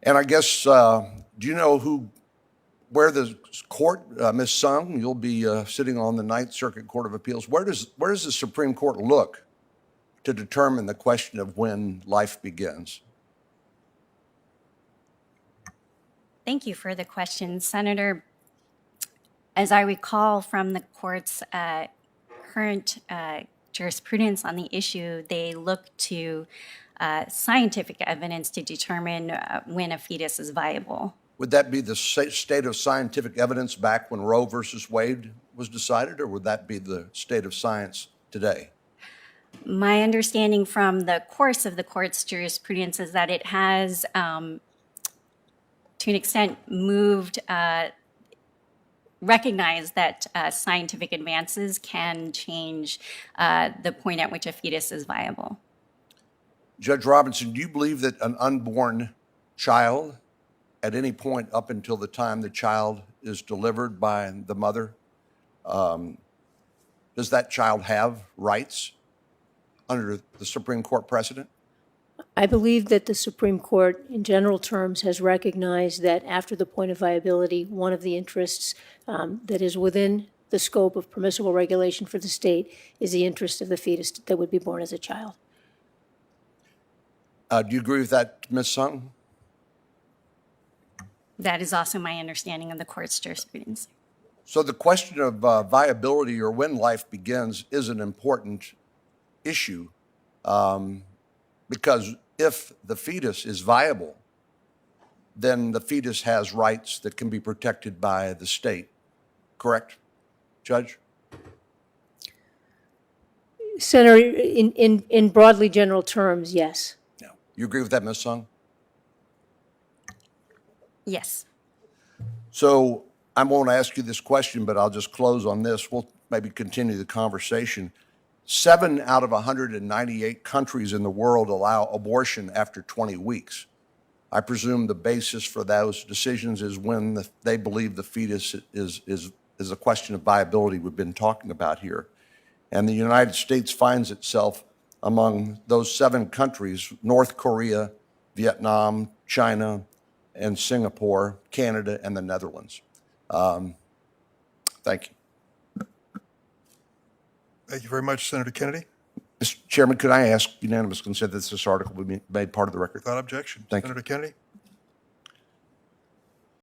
And I guess, do you know where the court, Ms. Sung, you'll be sitting on the Ninth Circuit Court of Appeals. Where does the Supreme Court look to determine the question of when life begins? Thank you for the question, Senator. As I recall from the court's current jurisprudence on the issue, they look to scientific evidence to determine when a fetus is viable. Would that be the state of scientific evidence back when Roe versus Wade was decided, or would that be the state of science today? My understanding from the course of the court's jurisprudence is that it has, to an extent, recognized that scientific advances can change the point at which a fetus is viable. Judge Robinson, do you believe that an unborn child, at any point up until the time the child is delivered by the mother, does that child have rights under the Supreme Court precedent? I believe that the Supreme Court, in general terms, has recognized that after the point of viability, one of the interests that is within the scope of permissible regulation for the state is the interest of the fetus that would be born as a child. Do you agree with that, Ms. Sung? That is also my understanding of the court's jurisprudence. So the question of viability or when life begins is an important issue because if the fetus is viable, then the fetus has rights that can be protected by the state. Correct, Judge? Senator, in broadly general terms, yes. No. You agree with that, Ms. Sung? Yes. So I won't ask you this question, but I'll just close on this. We'll maybe continue the conversation. 7 out of 198 countries in the world allow abortion after 20 weeks. I presume the basis for those decisions is when they believe the fetus is a question of viability we've been talking about here. And the United States finds itself among those 7 countries: North Korea, Vietnam, China, and Singapore, Canada, and the Netherlands. Thank you. Thank you very much, Senator Kennedy. Mr. Chairman, could I ask unanimous consent that this article be made part of the record? Without objection. Thank you. Senator Kennedy.